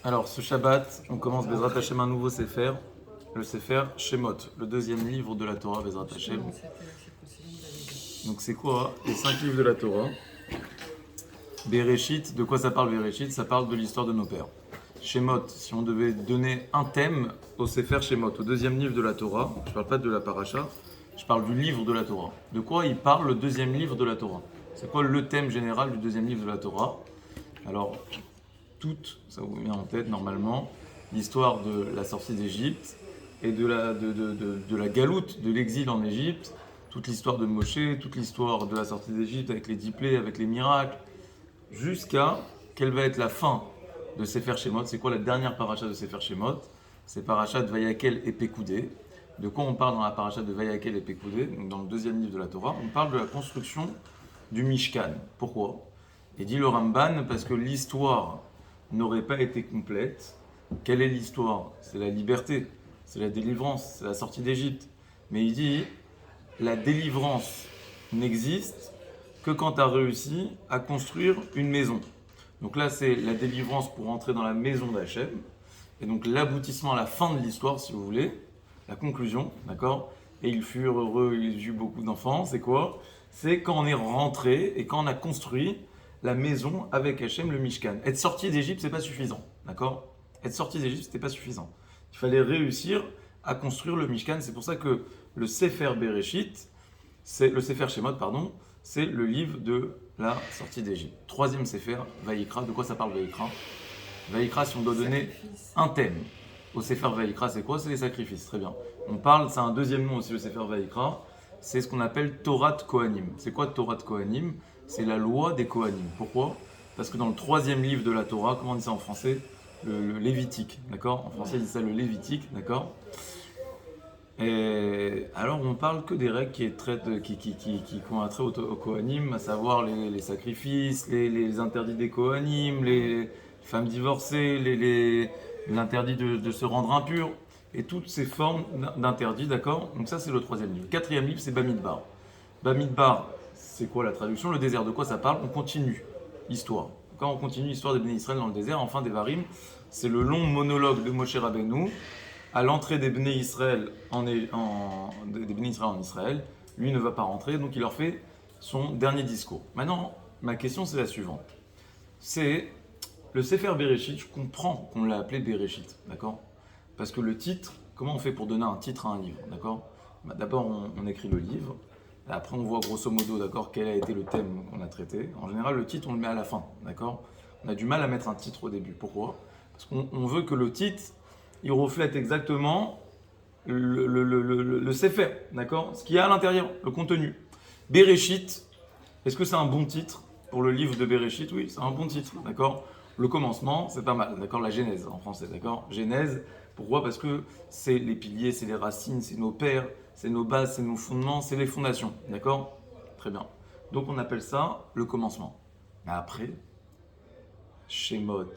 Alors, ce Shabbat, on commence Bezrat Hashem un nouveau Sefer, le Sefer Shemot, le deuxième livre de la Torah, Bezrat Hashem. Donc, c'est quoi les 5 livres de la Torah? Bereshit, de quoi ça parle Bereshit? Ça parle de l'histoire de nos pères. Shemot, si on devait donner un thème au Sefer Shemot, au deuxième livre de la Torah, je ne parle pas de la paracha, je parle du livre de la Torah. De quoi il parle le deuxième livre de la Torah? C'est quoi le thème général du deuxième livre de la Torah? Alors, ça vous vient en tête normalement, l'histoire de la sortie d'Égypte et de la galoute, de l'exil en Égypte, toute l'histoire de Moshe, toute l'histoire de la sortie d'Égypte avec les 10 plaies, avec les miracles, jusqu'à quelle va être la fin de Sefer Shemot. C'est quoi la dernière paracha de Sefer Shemot? C'est paracha de Vayakel et Pekoudé. De quoi on parle dans la paracha de Vayakel et Pekoudé? Donc dans le deuxième livre de la Torah, on parle de la construction du Mishkan. Pourquoi? Et dit le Ramban, parce que l'histoire n'aurait pas été complète. Quelle est l'histoire? C'est la liberté, c'est la délivrance, c'est la sortie d'Égypte. Mais il dit, la délivrance n'existe que quand tu as réussi à construire une maison. Donc là, c'est la délivrance pour entrer dans la maison d'Hachem. Et donc l'aboutissement à la fin de l'histoire, si vous voulez, la conclusion, d'accord? Et ils furent heureux, ils eurent beaucoup d'enfants, c'est quoi? C'est quand on est rentré et quand on a construit la maison avec Hachem, le Mishkan. Être sorti d'Égypte, c'est pas suffisant, d'accord? Être sorti d'Égypte, c'était pas suffisant. Il fallait réussir à construire le Mishkan. C'est pour ça que le Sefer Bereshit, le Sefer Shemot, pardon, c'est le livre de la sortie d'Égypte. Troisième Sefer, Vayikra. De quoi ça parle Vayikra? Vayikra, si on doit donner un thème au Sefer Vayikra, c'est quoi? C'est les sacrifices, très bien. On parle, c'est un deuxième nom aussi, le Sefer Vayikra, c'est ce qu'on appelle Torah Kohanim. C'est quoi Torah Kohanim? C'est la loi des Kohanim. Pourquoi? Parce que dans le troisième livre de la Torah, comment on dit ça en français? Le Lévitique, d'accord? En français, ils disent ça le Lévitique, d'accord? Et alors, on parle que des règles qui ont un trait au Kohanim, à savoir les sacrifices, les interdits des Kohanim, les femmes divorcées, l'interdit de se rendre impur, et toutes ces formes d'interdits, d'accord? Donc ça, c'est le troisième livre. Le quatrième livre, c'est Bamidbar. Bamidbar, c'est quoi la traduction? Le désert, de quoi ça parle? On continue l'histoire. Quand on continue l'histoire des Béné Israël dans le désert, enfin des Varim, c'est le long monologue de Moshe Rabbeinu à l'entrée des Béné Israël des Béné Israël en Israël. Lui ne va pas rentrer, donc il leur fait son dernier discours. Maintenant, ma question c'est la suivante. C'est le Sefer Bereshit, je comprends qu'on l'a appelé Bereshit, d'accord? Parce que le titre, comment on fait pour donner un titre à un livre, d'accord? D'abord, on écrit le livre. Après, on voit grosso modo, d'accord, quel a été le thème qu'on a traité. En général, le titre, on le met à la fin, d'accord? On a du mal à mettre un titre au début. Pourquoi? Parce qu'on veut que le titre, il reflète exactement le Sefer, d'accord? Ce qu'il y a à l'intérieur, le contenu. Bereshit, est-ce que c'est un bon titre pour le livre de Bereshit? Oui, c'est un bon titre, d'accord? Le commencement, c'est pas mal, d'accord? La Genèse en français, d'accord? Genèse, pourquoi? Parce que c'est les piliers, c'est les racines, c'est nos pères, c'est nos bases, c'est nos fondements, c'est les fondations, d'accord? Très bien. Donc on appelle ça le commencement. Mais après, Shemot,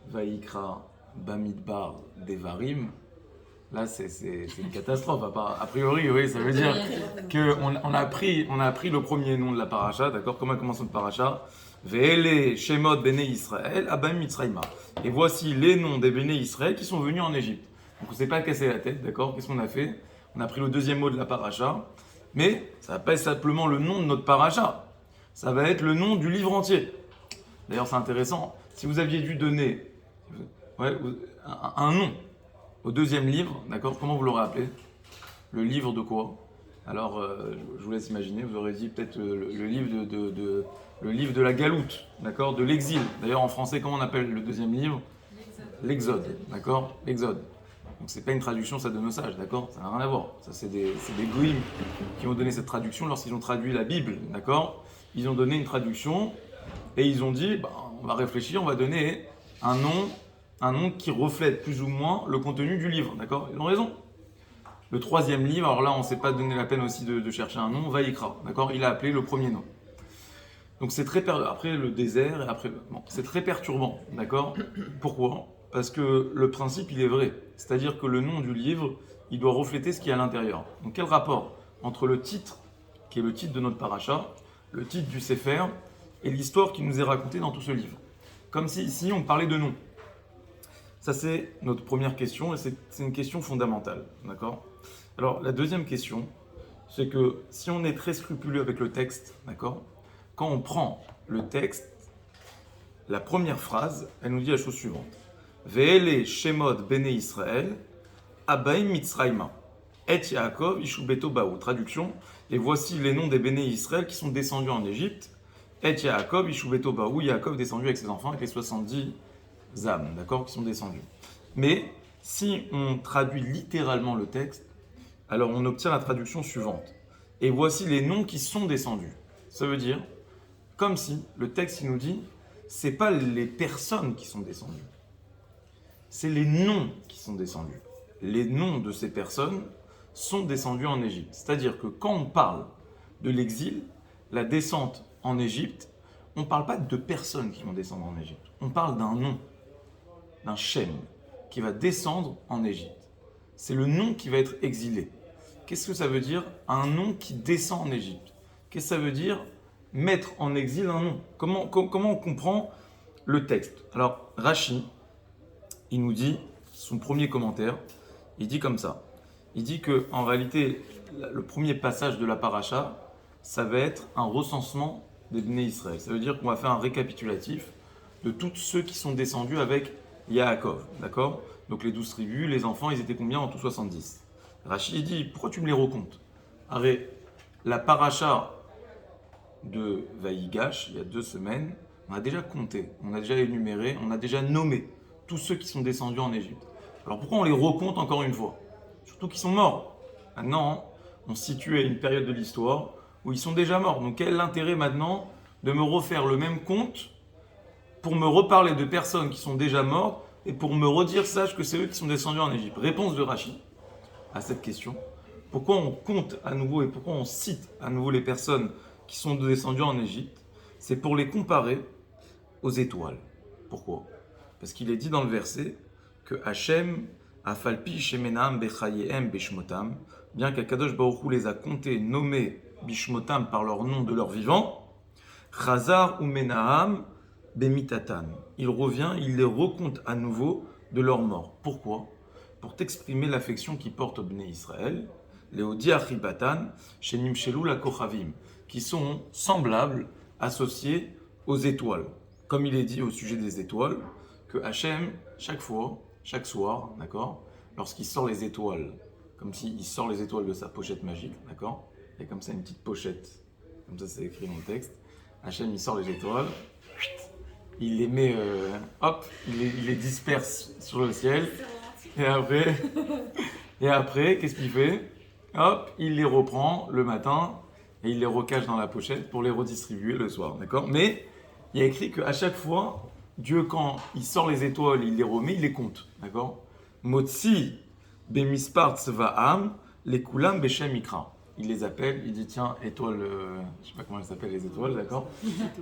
Vayikra, Bamidbar, Devarim, là c'est une catastrophe. A priori, oui, ça veut dire qu'on a appris le premier nom de la paracha, d'accord? Comment commence notre paracha? Ve'ele Shemot Béné Israël, Abam Mitzrayma. Et voici les noms des Béné Israël qui sont venus en Égypte. Donc on ne s'est pas cassé la tête, d'accord? Qu'est-ce qu'on a fait? On a pris le deuxième mot de la paracha, mais ça va pas être simplement le nom de notre paracha, ça va être le nom du livre entier. D'ailleurs, c'est intéressant. Si vous aviez dû donner un nom au deuxième livre, d'accord, comment vous l'aurez appelé? Le livre de quoi? Alors, je vous laisse imaginer, vous aurez dit peut-être le livre le livre de la galoute, d'accord, de l'exil. D'ailleurs, en français, comment on appelle le deuxième livre? L'Exode, d'accord? L'Exode. Donc c'est pas une traduction, ça de nos sages, d'accord? Ça n'a rien à voir. Ça c'est des goïms qui ont donné cette traduction lorsqu'ils ont traduit la Bible, d'accord? Ils ont donné une traduction et ils ont dit, on va réfléchir, on va donner un nom qui reflète plus ou moins le contenu du livre, d'accord? Ils ont raison. Le troisième livre, alors là on ne s'est pas donné la peine aussi de chercher un nom, Vayikra, d'accord? Il a appelé le premier nom. Donc c'est très après le désert et après c'est très perturbant, d'accord? Pourquoi? Parce que le principe, il est vrai. C'est-à-dire que le nom du livre, il doit refléter ce qu'il y a à l'intérieur. Donc quel rapport entre le titre, qui est le titre de notre paracha, le titre du Sefer, et l'histoire qui nous est racontée dans tout ce livre? Comme si ici, on parlait de nom. Ça, c'est notre première question et c'est une question fondamentale. D'accord? Alors, la deuxième question, c'est que si on est très scrupuleux avec le texte, d'accord? Quand on prend le texte, la première phrase, elle nous dit la chose suivante. Ve'ele shemot bene Israël, abaim mitzrayma, et Yaakov ishu beto baou. Traduction, et voici les noms des béné Israël qui sont descendus en Égypte. Et Yaakov ishu beto baou, Yaakov descendu avec ses enfants, avec les 70 âmes, d'accord, qui sont descendus. Mais si on traduit littéralement le texte, alors on obtient la traduction suivante. Et voici les noms qui sont descendus. Ça veut dire, comme si le texte il nous dit, c'est pas les personnes qui sont descendues, c'est les noms qui sont descendus. Les noms de ces personnes sont descendus en Égypte. C'est-à-dire que quand on parle de l'exil, la descente en Égypte, on ne parle pas de personnes qui vont descendre en Égypte. On parle d'un nom, d'un Shem, qui va descendre en Égypte. C'est le nom qui va être exilé. Qu'est-ce que ça veut dire, un nom qui descend en Égypte? Qu'est-ce que ça veut dire, mettre en exil un nom? Comment on comprend le texte? Alors, Rashi, il nous dit, son premier commentaire, il dit comme ça. Il dit que en réalité, le premier passage de la paracha, ça va être un recensement des Bnei Israël. Ça veut dire qu'on va faire un récapitulatif de tous ceux qui sont descendus avec Yaakov. D'accord? Donc les 12 tribus, les enfants, ils étaient combien en tout? 70. Rachid dit, pourquoi tu me les recomptes? Arrête, la paracha de Vaïgash, il y a 2 semaines, on a déjà compté, on a déjà énuméré, on a déjà nommé tous ceux qui sont descendus en Égypte. Alors pourquoi on les recompte encore une fois? Surtout qu'ils sont morts. Maintenant, on se situe à une période de l'histoire où ils sont déjà morts. Donc quel est l'intérêt maintenant de me refaire le même compte pour me reparler de personnes qui sont déjà mortes et pour me redire, sache que c'est eux qui sont descendus en Égypte? Réponse de Rashi à cette question. Pourquoi on compte à nouveau et pourquoi on cite à nouveau les personnes qui sont descendues en Égypte? C'est pour les comparer aux étoiles. Pourquoi? Parce qu'il est dit dans le verset que Hachem Afalpi shemenam bechayehem bishmotam, bien qu'Akadosh Baruch Hu les a comptés, nommés bishmotam par leur nom de leur vivant, Chazar ou Menaham bemitatan. Il revient, il les recompte à nouveau de leur mort. Pourquoi? Pour t'exprimer l'affection qu'ils portent au Bnei Israël, les Odiachibatan, Shenim Shelou la Kochavim, qui sont semblables, associés aux étoiles. Comme il est dit au sujet des étoiles, que Hachem, chaque fois, chaque soir, d'accord, lorsqu'il sort les étoiles, comme s'il sort les étoiles de sa pochette magique, d'accord, il y a comme ça une petite pochette, comme ça c'est écrit dans le texte, Hachem il sort les étoiles, il les met, hop, il les disperse sur le ciel, et après qu'est-ce qu'il fait? Hop, il les reprend le matin, et il les recache dans la pochette pour les redistribuer le soir, d'accord? Mais il y a écrit qu'à chaque fois, Dieu, quand il sort les étoiles, il les remet, il les compte, d'accord? Motsi bemispar tzva'am, les kulam beshem ikra. Il les appelle, il dit tiens, étoile, je sais pas comment elles s'appellent les étoiles, d'accord?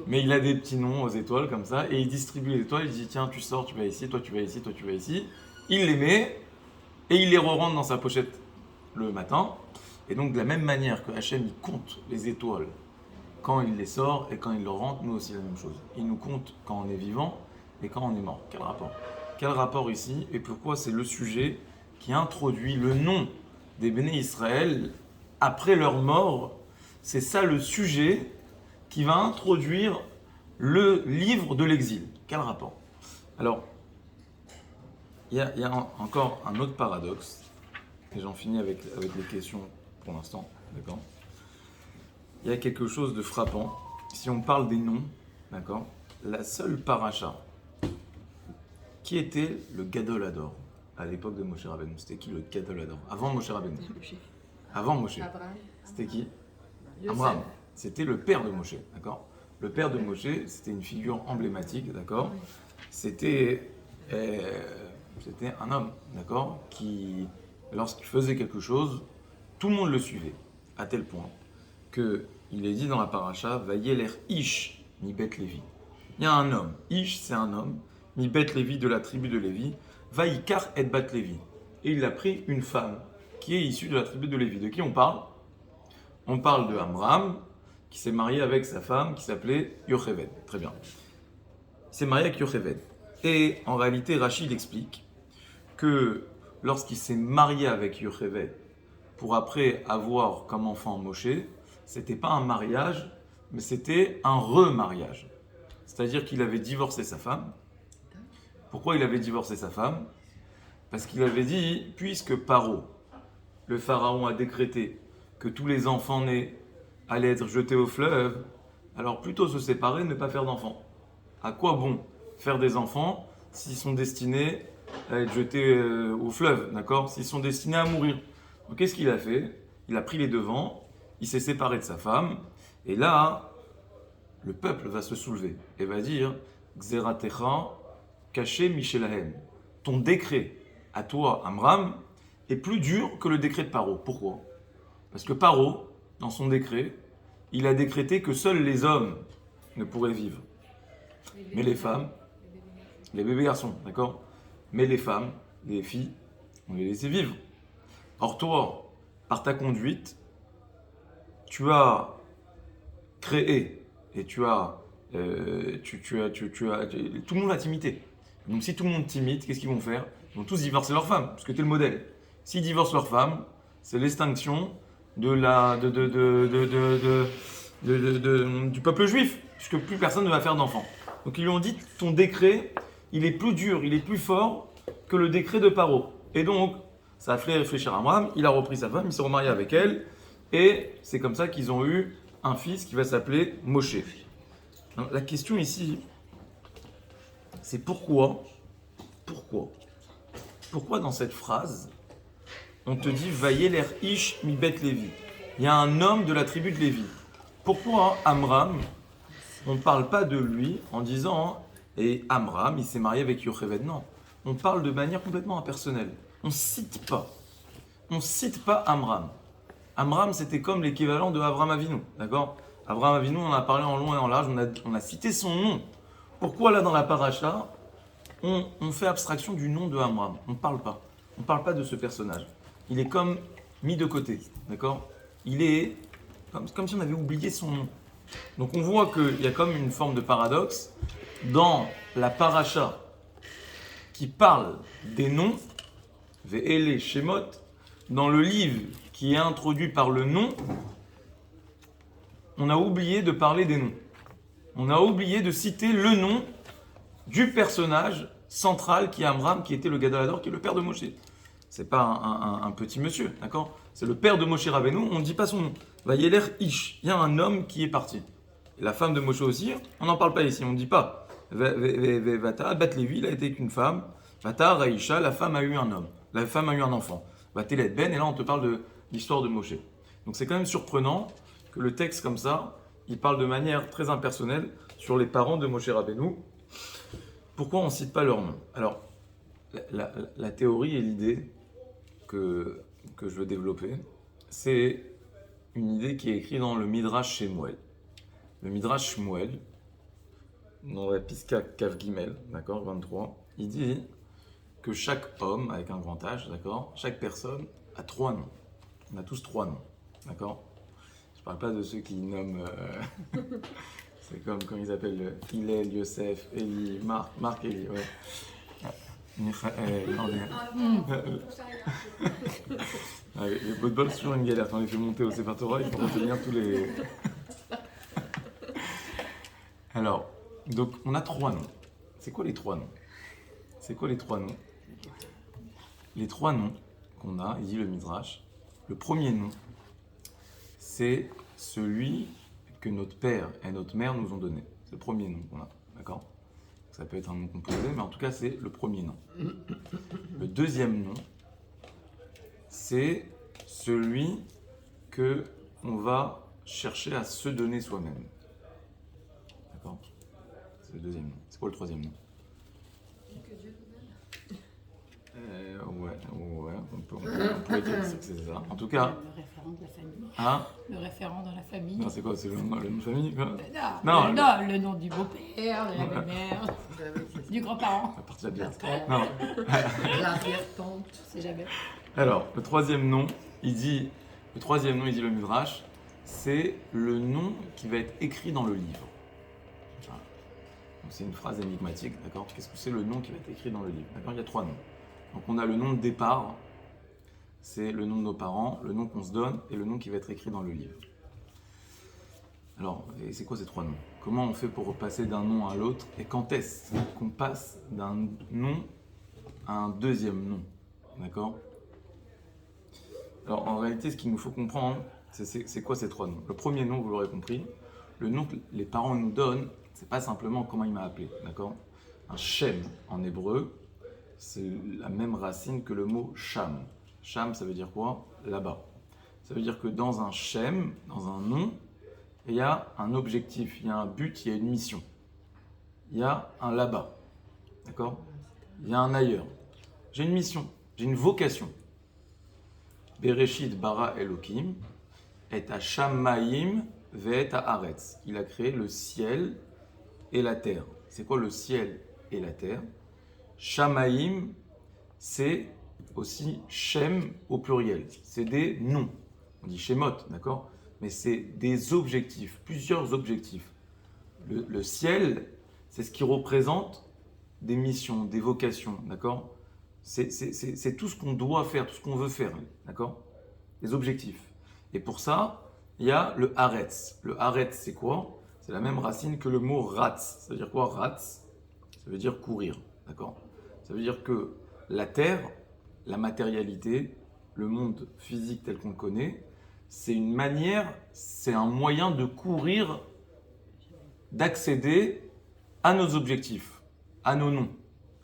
Mais il a des petits noms aux étoiles comme ça, et il distribue les étoiles, il dit tiens, tu sors, tu vas ici, toi tu vas ici, toi tu vas ici. Il les met, et il les re-rentre dans sa pochette le matin. Et donc de la même manière que Hachem, il compte les étoiles quand il les sort et quand il le rentre, nous aussi la même chose. Il nous compte quand on est vivant et quand on est mort. Quel rapport? Quel rapport ici? Et pourquoi c'est le sujet qui introduit le nom des Béné Israël après leur mort? C'est ça le sujet qui va introduire le livre de l'exil. Quel rapport? Alors, il y a encore un autre paradoxe, et j'en finis avec les questions pour l'instant, d'accord? Il y a quelque chose de frappant. Si on parle des noms, d'accord, la seule paracha qui était le Gadol Hador à l'époque de Moshe Rabbeinu, c'était qui le Gadol Hador? Avant Moshe Rabbeinu. Avant Moshe. C'était qui? Abraham. C'était le père de Moshe, d'accord? Le père de Moshe, c'était une figure emblématique, d'accord? C'était un homme, d'accord, qui, lorsqu'il faisait quelque chose, tout le monde le suivait, à tel point qu'il est dit dans la paracha, Vayeler Ish mi Bet Lévi. Il y a un homme, Ish c'est un homme, mi Bet Lévi de la tribu de Lévi, Vaïkar et Bat Lévi. Et il a pris une femme qui est issue de la tribu de Lévi. De qui on parle? On parle de Amram, qui s'est marié avec sa femme qui s'appelait Yocheved. Très bien. Il s'est marié avec Yocheved. Et en réalité, Rachid explique que lorsqu'il s'est marié avec Yocheved, pour après avoir comme enfant Moshe, c'était pas un mariage, mais c'était un remariage. C'est-à-dire qu'il avait divorcé sa femme. Pourquoi il avait divorcé sa femme? Parce qu'il avait dit, puisque Paro, le pharaon, a décrété que tous les enfants nés allaient être jetés au fleuve, alors plutôt se séparer, ne pas faire d'enfants. À quoi bon faire des enfants s'ils sont destinés à être jetés au fleuve, d'accord? S'ils sont destinés à mourir. Donc qu'est-ce qu'il a fait? Il a pris les devants, il s'est séparé de sa femme, et là, le peuple va se soulever et va dire Xeratecha caché Michelahem. Ton décret à toi, Amram, est plus dur que le décret de Paro. Pourquoi? Parce que Paro, dans son décret, il a décrété que seuls les hommes ne pourraient vivre. Mais les femmes, les bébés garçons, d'accord? Mais les femmes, les filles, on les laissait vivre. Or toi, par ta conduite, tu as créé et tout le monde va t'imiter. Donc si tout le monde t'imite, qu'est-ce qu'ils vont faire? Ils vont tous divorcer leur femme, parce que tu es le modèle. S'ils divorcent leur femme, c'est l'extinction du peuple juif, puisque plus personne ne va faire d'enfants. Donc ils lui ont dit, ton décret, il est plus dur, il est plus fort que le décret de Paro. Et donc, ça a fait réfléchir à Abraham, il a repris sa femme, il s'est remarié avec elle, et c'est comme ça qu'ils ont eu un fils qui va s'appeler Moshe. Alors, la question ici, c'est pourquoi dans cette phrase, on te dit Vayeler Ish mi Bet Lévi. Il y a un homme de la tribu de Lévi. Pourquoi Amram, on ne parle pas de lui en disant et Amram, il s'est marié avec Yocheved? Non, on parle de manière complètement impersonnelle. On ne cite pas Amram. Amram, c'était comme l'équivalent de Avram Avinu, d'accord? Avram Avinu, on en a parlé en long et en large, on a cité son nom. Pourquoi là dans la paracha, on fait abstraction du nom de Amram? On ne parle pas de ce personnage. Il est comme mis de côté, d'accord? Il est comme si on avait oublié son nom. Donc on voit qu'il y a comme une forme de paradoxe dans la paracha qui parle des noms, Ve'ele Shemot, dans le livre qui est introduit par le nom, on a oublié de parler des noms. On a oublié de citer le nom du personnage central qui est Amram, qui était le Gadol, qui est le père de Moshe. C'est pas un petit monsieur, d'accord? C'est le père de Moshe Rabbeinu, on ne dit pas son nom. Vayeler Ish, il y a un homme qui est parti. Et la femme de Moshe aussi, on n'en parle pas ici, on ne dit pas. Vata, Bat Levi, il a été qu'une femme. Vata, Raïcha, la femme a eu un homme. La femme a eu un enfant. Vatelet Ben, et là on te parle de l'histoire de Moshe. Donc c'est quand même surprenant que le texte comme ça, il parle de manière très impersonnelle sur les parents de Moshe Rabbeinu. Pourquoi on ne cite pas leur nom? Alors, la théorie et l'idée que je veux développer, c'est une idée qui est écrite dans le Midrash Shemuel. Le Midrash Shemuel, dans la Piska Kav Gimel, d'accord, 23, il dit que chaque homme, avec un grand H, d'accord, chaque personne a 3 noms. On a tous 3 noms, d'accord? Je ne parle pas de ceux qui nomment... c'est comme ils appellent Hillel, Yosef, Eli, Marc, Eli, ouais. Les footballs, c'est toujours une galère. Quand on les fait monter au Sefer Torah, il faut retenir tous les... Alors, donc on a 3 noms. C'est quoi les 3 noms? Les 3 noms qu'on a, il dit le Midrash, le premier nom, c'est celui que notre père et notre mère nous ont donné. C'est le premier nom qu'on a, d'accord? Ça peut être un nom composé, mais en tout cas, c'est le premier nom. Le deuxième nom, c'est celui que on va chercher à se donner soi-même. D'accord? C'est le deuxième nom. C'est quoi le troisième nom? Que Dieu nous donne. Ouais, on peut dire que c'est ça. En tout cas... Le référent de la famille. Hein? Le référent dans la famille. Non, c'est quoi? C'est le nom de famille, quoi? Non, le nom du beau-père, de la belle-mère, du grand-parent. À partir de là. Non. Non. L'arrière-tante. C'est jamais. Alors, le troisième nom, il dit le Midrash, c'est le nom qui va être écrit dans le livre. Voilà. Donc, c'est une phrase énigmatique, d'accord? Qu'est-ce que c'est le nom qui va être écrit dans le livre? D'accord? Il y a 3 noms. Donc on a le nom de départ, c'est le nom de nos parents, le nom qu'on se donne et le nom qui va être écrit dans le livre. Alors, et c'est quoi ces trois noms? Comment on fait pour repasser d'un nom à l'autre? Et quand est-ce qu'on passe d'un nom à un deuxième nom? D'accord? Alors en réalité, ce qu'il nous faut comprendre, c'est quoi ces trois noms? Le premier nom, vous l'aurez compris, le nom que les parents nous donnent, c'est pas simplement comment il m'a appelé, d'accord? Un Shem en hébreu, c'est la même racine que le mot Sham. Sham, ça veut dire quoi? Là-bas. Ça veut dire que dans un Shem, dans un nom, il y a un objectif, il y a un but, il y a une mission. Il y a un là-bas, d'accord? Il y a un ailleurs. J'ai une mission, j'ai une vocation. Bereshit bara Elohim, et à Shamayim ve'et haaretz. Il a créé le ciel et la terre. C'est quoi le ciel et la terre? Shamayim, c'est aussi Shem au pluriel. C'est des noms. On dit Shemot, d'accord? Mais c'est des objectifs, plusieurs objectifs. Le ciel, c'est ce qui représente des missions, des vocations, d'accord? C'est tout ce qu'on doit faire, tout ce qu'on veut faire, d'accord? Les objectifs. Et pour ça, il y a le Haaretz. Le Haaretz, c'est quoi? C'est la même racine que le mot Ratz. Ça veut dire quoi, Ratz? Ça veut dire courir, d'accord? Ça veut dire que la terre, la matérialité, le monde physique tel qu'on le connaît, c'est une manière, c'est un moyen de courir, d'accéder à nos objectifs, à nos noms,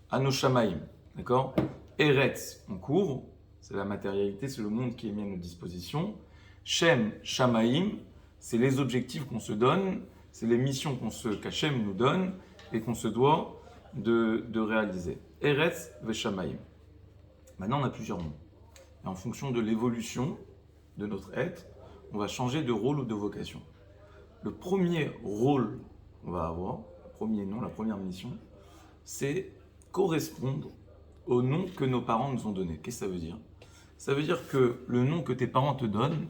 à nos shamaïm, d'accord? Eretz, on court, c'est la matérialité, c'est le monde qui est mis à notre disposition. Shem, shamaïm, c'est les objectifs qu'on se donne, c'est les missions qu'Hachem nous donne et qu'on se doit de réaliser. Eretz ve shamaïm. Maintenant, on a plusieurs noms. Et en fonction de l'évolution de notre être, on va changer de rôle ou de vocation. Le premier rôle qu'on va avoir, le premier nom, la première mission, c'est correspondre au nom que nos parents nous ont donné. Qu'est-ce que ça veut dire? Ça veut dire que le nom que tes parents te donnent,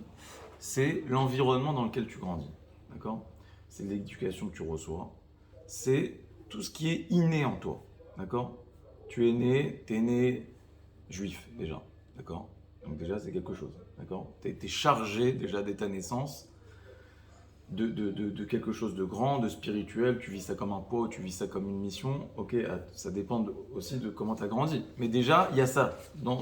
c'est l'environnement dans lequel tu grandis. D'accord? C'est l'éducation que tu reçois. C'est tout ce qui est inné en toi. D'accord? Tu es né juif déjà. D'accord? Donc déjà, c'est quelque chose. D'accord? Tu as été chargé déjà dès ta naissance de quelque chose de grand, de spirituel. Tu vis ça comme un pot, tu vis ça comme une mission. Ok, ça dépend aussi de comment tu as grandi. Mais déjà, il y a ça. Dans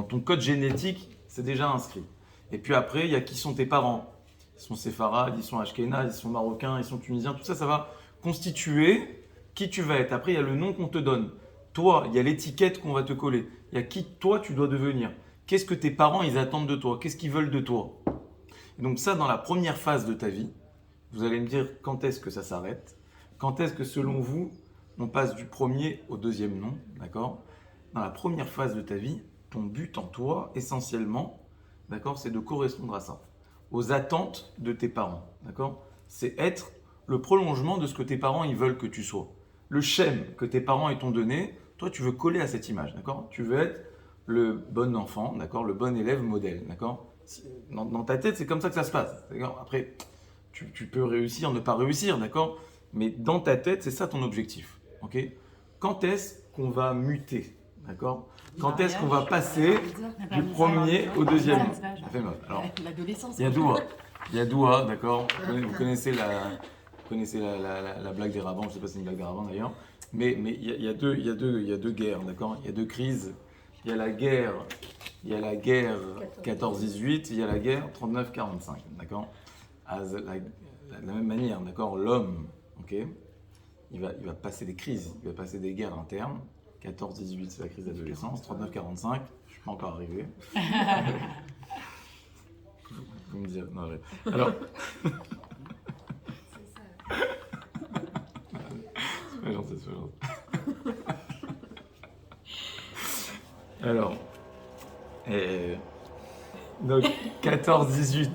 ton code génétique, c'est déjà inscrit. Et puis après, il y a qui sont tes parents. Ils sont séfarades, ils sont ashkénazes, ils sont marocains, ils sont tunisiens. Tout ça, ça va constituer qui tu vas être. Après, il y a le nom qu'on te donne. Toi, il y a l'étiquette qu'on va te coller. Il y a qui toi tu dois devenir. Qu'est-ce que tes parents ils attendent de toi? Qu'est-ce qu'ils veulent de toi? Et donc ça, dans la première phase de ta vie, vous allez me dire quand est-ce que ça s'arrête? Quand est-ce que selon vous, on passe du premier au deuxième nom, d'accord? Dans la première phase de ta vie, ton but en toi, essentiellement, d'accord, c'est de correspondre à ça, aux attentes de tes parents, d'accord? C'est être le prolongement de ce que tes parents ils veulent que tu sois. Le schème que tes parents ils t'ont donné, toi tu veux coller à cette image, d'accord? Tu veux être le bon enfant, d'accord? Le bon élève modèle, d'accord? Dans ta tête, c'est comme ça que ça se passe, d'accord? Après, tu peux réussir, ne pas réussir, d'accord? Mais dans ta tête, c'est ça ton objectif, ok? Quand est-ce qu'on va muter, d'accord? Quand est-ce qu'on va passer du premier au deuxième? Ça fait mal. Alors, l'adolescence. Yadoua, d'accord? Vous connaissez la blague des ravants, je ne sais pas si c'est une blague des ravants d'ailleurs, mais il y a deux guerres, d'accord? Il y a deux crises. Il y a la guerre 14-18, il y a la guerre 39-45, d'accord? De la même manière, d'accord? L'homme, ok? Il va passer des crises, il va passer des guerres internes. 14-18, c'est la crise d'adolescence. 39-45, je ne suis pas encore arrivé. Vous me direz, non, alors... C'est gentil. Alors, donc 14-18.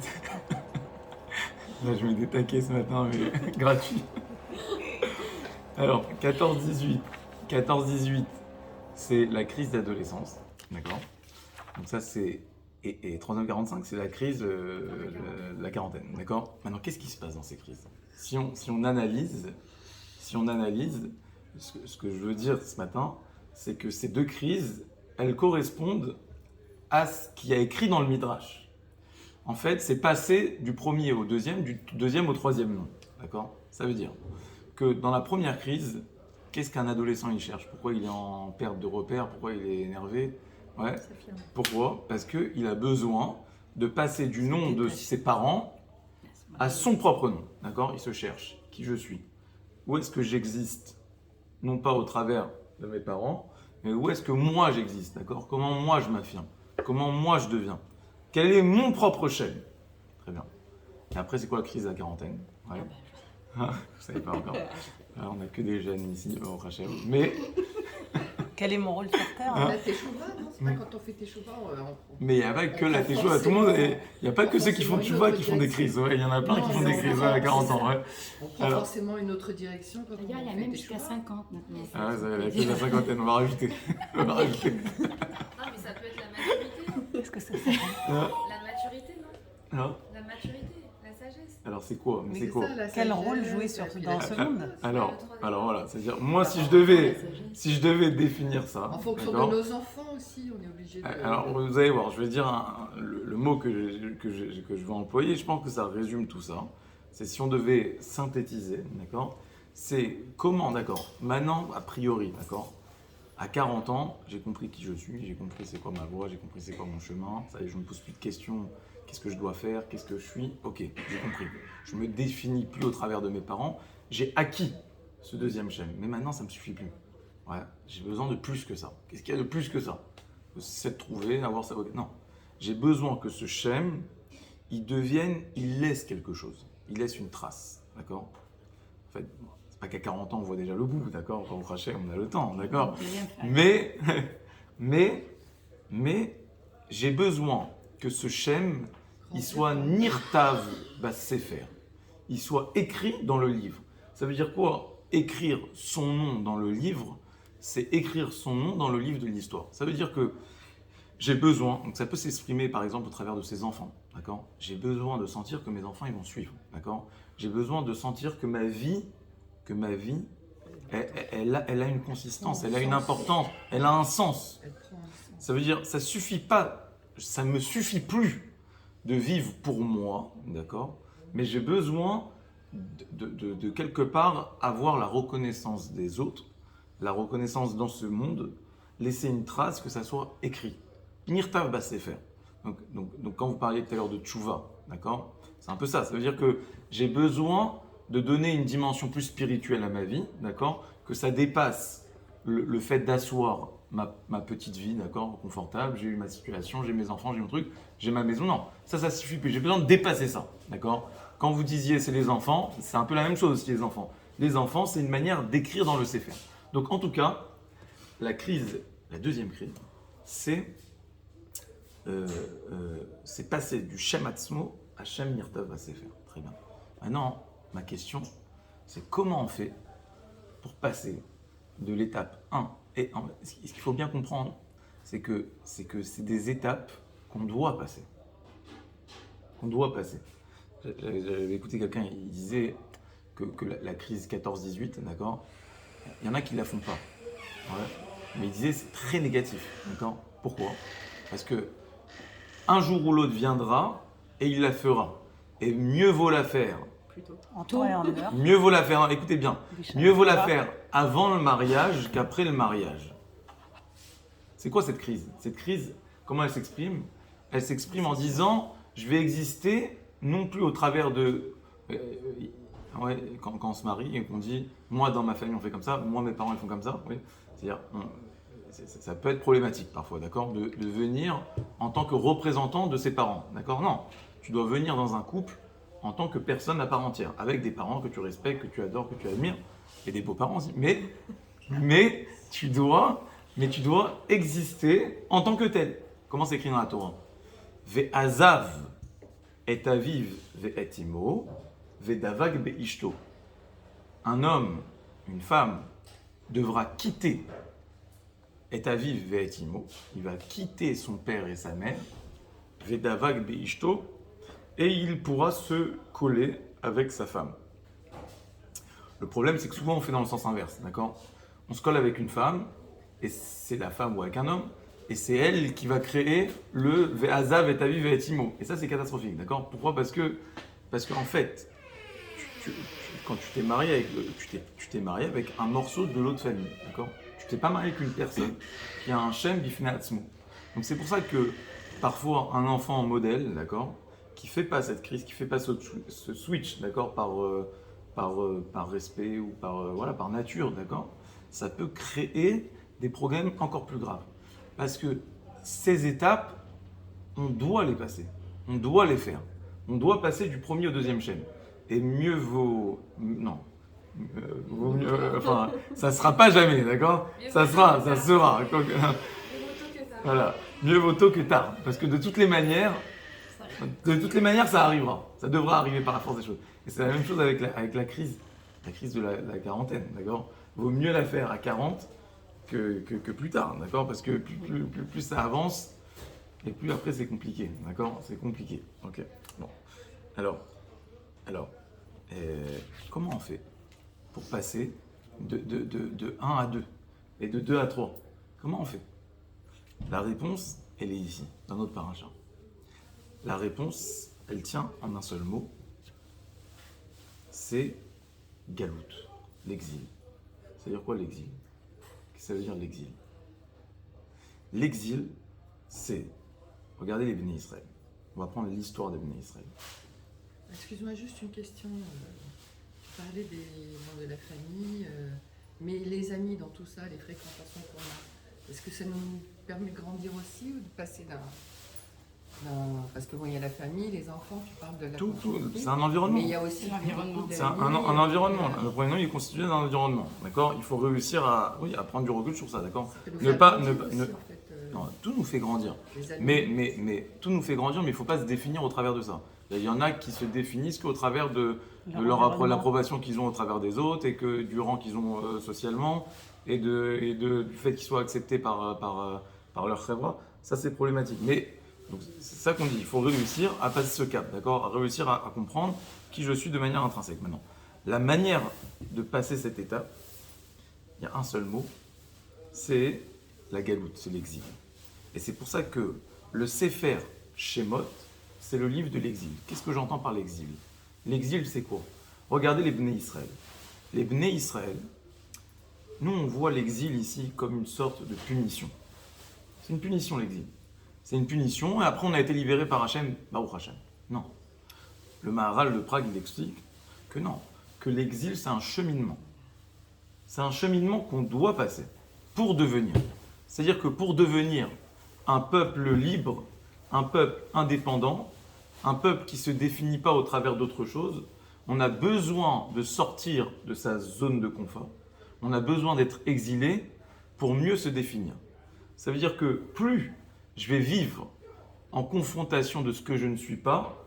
Là, je vais détaquer ce matin, mais gratuit. Alors, 14-18, c'est la crise d'adolescence, d'accord? Donc ça, c'est... Et 39-45, c'est la crise de la quarantaine, d'accord? Maintenant, qu'est-ce qui se passe dans ces crises? Si on analyse, ce que je veux dire ce matin, c'est que ces deux crises, elles correspondent à ce qu'il y a écrit dans le Midrash. En fait, c'est passer du premier au deuxième, du deuxième au troisième nom. D'accord? Ça veut dire que dans la première crise, qu'est-ce qu'un adolescent il cherche? Pourquoi il est en perte de repère? Pourquoi il est énervé? Ouais. Pourquoi? Parce qu'il a besoin de passer du nom de ses parents à son propre nom. D'accord? Il se cherche. Qui je suis? Où est-ce que j'existe? Non pas au travers de mes parents, mais où est-ce que moi j'existe? D'accord? Comment moi je m'affirme? Comment moi je deviens? Quel est mon propre chaîne? Très bien. Et après, c'est quoi la crise de la quarantaine? Ouais. Vous ne savez pas encore. Alors, on n'a que des jeunes ici, au Rachel. Mais Quel est mon rôle sur Terre? La teshuva, non? C'est pas quand on fait teshuva, mais il n'y a pas que la teshuva, tout le monde. Il n'y a pas que ceux qui font teshuva qui font des crises. Ouais, il y en a plein qui font des crises à 40 ans. Ouais. on prend forcément une autre direction quand D'ailleurs, il y a fait même jusqu'à teshuva. 50 maintenant. Ah ouais, ça va être la cinquantaine, on va rajouter. On va rajouter. Ah, mais ça peut être la maturité. Qu'est-ce que c'est? Ah, La maturité, non? ah. La maturité, la sagesse. Alors, c'est quoi? Mais Mais c'est c'est quoi? ça, la Quel sagesse, rôle jouer dans ce monde? Alors voilà, c'est-à-dire, moi, si je devais définir ça. En fonction de d'accord, nos enfants aussi, on est obligé de... alors, vous allez voir, je vais dire le mot que je vais employer, je pense que ça résume tout ça. C'est si on devait synthétiser, d'accord? C'est comment, d'accord? Maintenant, a priori, d'accord? À 40 ans, j'ai compris qui je suis, j'ai compris c'est quoi ma voie, j'ai compris c'est quoi mon chemin. Ça y est, je ne me pose plus de questions. Qu'est-ce que je dois faire? Qu'est-ce que je suis? Ok, j'ai compris. Je me définis plus au travers de mes parents. J'ai acquis ce deuxième chaîne. Mais maintenant, ça ne me suffit plus. Ouais, j'ai besoin de plus que ça. Qu'est-ce qu'il y a de plus que ça? C'est de trouver, d'avoir sa vocation. Non. J'ai besoin que ce schème, il laisse quelque chose. Il laisse une trace. D'accord? En fait, c'est pas qu'à 40 ans, on voit déjà le bout. D'accord? Quand on crachait, on a le temps. D'accord? Mais, j'ai besoin que ce schème, il soit nirtav sefer. Il soit écrit dans le livre. Ça veut dire quoi? Écrire son nom dans le livre, c'est écrire son nom dans le livre de l'histoire. Ça veut dire que j'ai besoin, donc ça peut s'exprimer par exemple au travers de ses enfants, d'accord? J'ai besoin de sentir que mes enfants ils vont suivre, d'accord? J'ai besoin de sentir que ma vie, elle a une consistance, elle a une importance, elle a un sens. Elle prend un sens. Ça veut dire, ça suffit pas, ça me suffit plus de vivre pour moi, d'accord? Mais j'ai besoin de quelque part avoir la reconnaissance des autres, la reconnaissance dans ce monde, laisser une trace, que ça soit écrit. Nirtav Basefer. Donc quand vous parliez tout à l'heure de tchouva, d'accord? C'est un peu ça. Ça veut dire que j'ai besoin de donner une dimension plus spirituelle à ma vie, d'accord? Que ça dépasse le fait d'asseoir ma petite vie, d'accord? Confortable, j'ai eu ma situation, j'ai mes enfants, j'ai mon truc, j'ai ma maison. Non, ça suffit plus. J'ai besoin de dépasser ça, d'accord? Quand vous disiez c'est les enfants, c'est un peu la même chose aussi les enfants. Les enfants, c'est une manière d'écrire dans le Sefer. Donc en tout cas, la deuxième crise, c'est passer du Shem Atzmo à Shem Nirtav Basefer. Très bien. Maintenant, ma question, c'est comment on fait pour passer de l'étape 1 et 1. Ce qu'il faut bien comprendre, c'est que c'est des étapes qu'on doit passer. J'avais écouté quelqu'un, il disait que la crise 14-18, d'accord, il y en a qui ne la font pas. Ouais. Mais il disait c'est très négatif, d'accord? Pourquoi? Parce que un jour ou l'autre viendra et il la fera. Et mieux vaut la faire. En temps et en heure. Mieux vaut la faire, écoutez bien, mieux vaut la faire avant le mariage qu'après le mariage. C'est quoi cette crise? Cette crise, comment elle s'exprime? Elle s'exprime en disant, je vais exister non plus au travers de... quand on se marie et qu'on dit, moi dans ma famille on fait comme ça, moi mes parents ils font comme ça, oui. C'est-à-dire, ça peut être problématique parfois, d'accord, de venir en tant que représentant de ses parents, d'accord? Non, tu dois venir dans un couple en tant que personne à part entière, avec des parents que tu respectes, que tu adores, que tu admires, et des beaux-parents aussi. Mais tu dois exister en tant que tel. Comment c'est écrit dans la Torah? Ve'azav et aviv ve'et imo, ve'davag be'ishto. Un homme, une femme, devra quitter et aviv ve'et imo. Il va quitter son père et sa mère, ve'davag be'ishto, et il pourra se coller avec sa femme. Le problème, c'est que souvent on fait dans le sens inverse, d'accord? on se colle avec une femme, et c'est la femme ou avec un homme, et c'est elle qui va créer le Ve'azav et Tavi Ve'etimo. Et ça, c'est catastrophique, d'accord? Pourquoi? Parce que en fait, quand tu t'es marié avec tu t'es marié avec un morceau de l'autre famille, d'accord? Tu t'es pas marié avec une personne qui a un Shem Bifnei Atzmo. Donc c'est pour ça que parfois un enfant modèle, d'accord, qui fait pas cette crise, qui fait pas ce switch, d'accord, par respect ou par nature, d'accord, ça peut créer des problèmes encore plus graves. Parce que ces étapes, on doit les passer, on doit les faire. On doit passer du premier au deuxième chaîne. Et mieux vaut... Non. Vaut mieux... enfin, ça ne sera pas jamais, d'accord? Ça sera. Mieux vaut tôt que tard. Voilà. Mieux vaut tôt que tard. Parce que de toutes les manières, ça arrivera. Ça devra arriver par la force des choses. Et c'est la même chose avec la crise de la quarantaine, d'accord? Vaut mieux la faire à 40 que plus tard, d'accord? Parce que plus ça avance, et plus après c'est compliqué, d'accord? C'est compliqué, ok. Bon. Alors, comment on fait pour passer de 1 à 2 et de 2 à 3? Comment on fait? La réponse, elle est ici, dans notre paracha. La réponse, elle tient en un seul mot, c'est galout, l'exil. Ça veut dire quoi l'exil? Qu'est-ce que ça veut dire l'exil? L'exil, c'est, regardez les Béné Israël. On va prendre l'histoire des Béné Israël. Excuse-moi, juste une question. Tu parlais des membres de la famille, mais les amis dans tout ça, les fréquentations qu'on a, est-ce que ça nous permet de grandir aussi ou de passer d'un... Parce que bon, il y a la famille, les enfants, tu parles de la Tout, communauté, c'est un environnement. mais il y a aussi L'environnement. C'est un environnement. Le premier nom, il est constitué d'un environnement, d'accord? Il faut réussir à prendre du recul sur ça, d'accord? Non, tout nous fait grandir. Mais tout nous fait grandir, mais il ne faut pas se définir au travers de ça. Il y en a qui se définissent qu'au travers de l'approbation qu'ils ont au travers des autres et que du rang qu'ils ont socialement et du fait qu'ils soient acceptés par leur chevra. Ça, c'est problématique. Mais donc, c'est ça qu'on dit. Il faut réussir à passer ce cap, d'accord? À réussir à comprendre qui je suis de manière intrinsèque. Maintenant, la manière de passer cette étape, il y a un seul mot, c'est la galoute, c'est l'exil. Et c'est pour ça que le Sefer Shemot, c'est le livre de l'exil. Qu'est-ce que j'entends par l'exil? L'exil, c'est quoi? Regardez les Bnei Israël. Les Bnei Israël, nous, on voit l'exil ici comme une sorte de punition. C'est une punition, l'exil. C'est une punition, et après, on a été libéré par Hachem, Baruch Hachem. Non. Le Maharal de Prague, il explique que non, que l'exil, c'est un cheminement. C'est un cheminement qu'on doit passer pour devenir. C'est-à-dire que pour devenir un peuple libre, un peuple indépendant, un peuple qui ne se définit pas au travers d'autre chose, on a besoin de sortir de sa zone de confort. On a besoin d'être exilé pour mieux se définir. Ça veut dire que plus je vais vivre en confrontation de ce que je ne suis pas,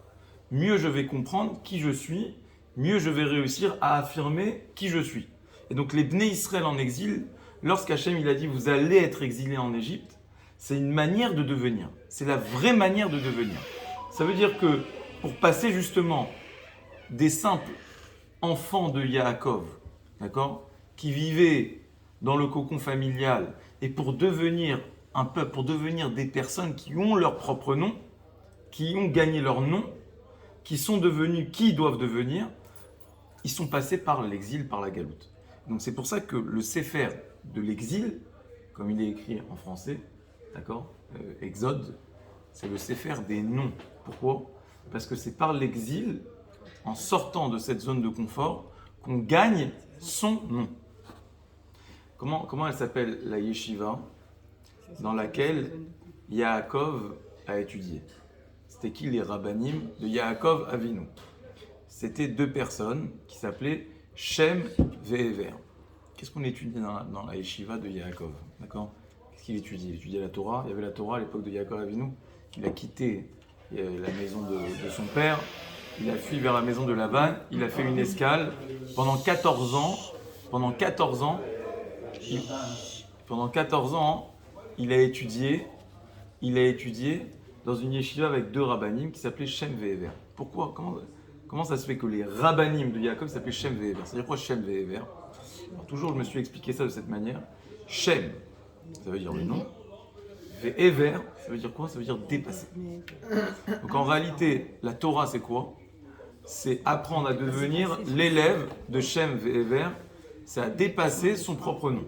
mieux je vais comprendre qui je suis, mieux je vais réussir à affirmer qui je suis. Et donc les Bnei Israël en exil, lorsqu'Hachem il a dit vous allez être exilés en Égypte, c'est une manière de devenir. C'est la vraie manière de devenir. Ça veut dire que pour passer justement des simples enfants de Yaakov, d'accord, qui vivaient dans le cocon familial, et pour devenir un peuple, pour devenir des personnes qui ont leur propre nom, qui ont gagné leur nom, qui sont devenus qui ils doivent devenir, ils sont passés par l'exil, par la galoute. Donc c'est pour ça que le Sefer de l'exil, comme il est écrit en français, d'accord, Exode, c'est le Sefer des noms. Pourquoi? Parce que c'est par l'exil, en sortant de cette zone de confort, qu'on gagne son nom. Comment elle s'appelle la yeshiva dans laquelle Yaakov a étudié? C'était qui les rabbanim de Yaakov Avinu? C'était deux personnes qui s'appelaient Shem et Ever. Qu'est-ce qu'on étudie dans la yeshiva de Yaakov? D'accord? Qu'est-ce qu'il étudie? Il étudiait la Torah. Il y avait la Torah à l'époque de Yaakov Avinu. Il a quitté la maison de son père. Il a fui vers la maison de Lavan. Il a fait une escale. Pendant 14 ans, il a étudié dans une yeshiva avec deux rabbanim qui s'appelaient Shem et Ever. Pourquoi? Comment ça se fait que les rabbanim de Yaakov s'appelaient Shem et Ever? C'est-à-dire quoi Shem et Ever? Alors, toujours, je me suis expliqué ça de cette manière. Shem, ça veut dire le nom. Et Ever, ça veut dire quoi? Ça veut dire dépasser. Donc en réalité, la Torah, c'est quoi? C'est apprendre à devenir l'élève de Shem Ever, c'est à dépasser son propre nom.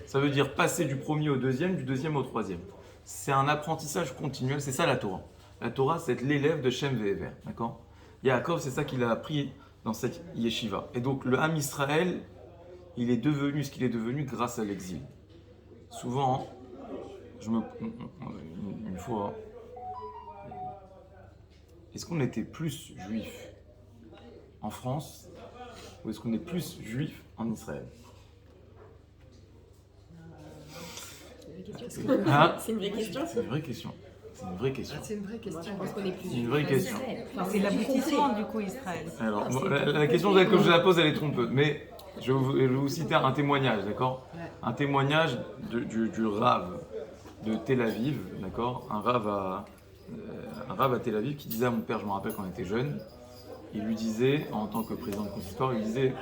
Ça veut dire passer du premier au deuxième, du deuxième au troisième. C'est un apprentissage continuel, c'est ça la Torah. La Torah, c'est être l'élève de Shem Ever, d'accord? Yaakov, c'est ça qu'il a appris dans cette yeshiva. Et donc le Ham Israël, il est devenu ce qu'il est devenu grâce à l'exil. Souvent, une fois, est-ce qu'on était plus juifs en France ou est-ce qu'on est plus juifs en Israël? Hein? C'est une vraie question. C'est une vraie question. C'est une vraie question. C'est une vraie question. Je pense qu'on est plus. C'est une vraie question. Enfin, c'est l'aboutissement du coup Israël. Alors, la question que je la pose, elle est trompeuse. Mais je vais vous citer un témoignage, d'accord? Ouais. Un témoignage du Rav de Tel Aviv, d'accord? Un Rav à Tel Aviv qui disait à mon père, je me rappelle quand on était jeune, il lui disait, en tant que président de consistoire, il disait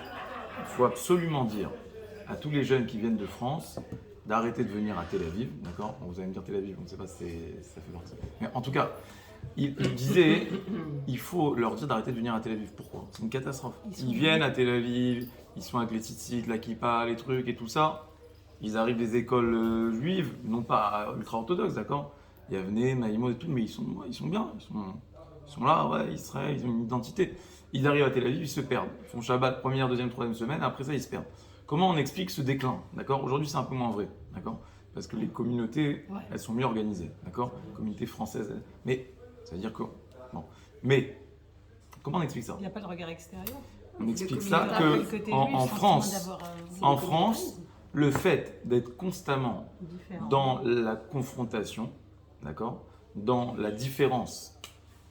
il faut absolument dire à tous les jeunes qui viennent de France d'arrêter de venir à Tel Aviv, d'accord? Bon, vous allez me dire Tel Aviv, on ne sait pas si ça fait partie. Mais en tout cas, il disait il faut leur dire d'arrêter de venir à Tel Aviv. Pourquoi? C'est une catastrophe. Ils viennent à Tel Aviv, ils sont avec les tzitzit, la kippa, les trucs et tout ça. Ils arrivent des écoles juives, non pas ultra-orthodoxes, d'accord? Yavne, Maïmo et tout, mais ils sont bien. Ils sont là, ouais, Israël, ils ont une identité. Ils arrivent à Tel Aviv, ils se perdent. Ils font Shabbat, première, deuxième, troisième semaine, après ça, ils se perdent. Comment on explique ce déclin, d'accord? Aujourd'hui, c'est un peu moins vrai, d'accord? Parce que les communautés, elles sont mieux organisées, d'accord? Communauté française, mais ça veut dire que... Bon. Mais, comment on explique ça? Il n'y a pas de regard extérieur. On explique ça que en France, le fait d'être constamment dans la confrontation, d'accord, dans la différence,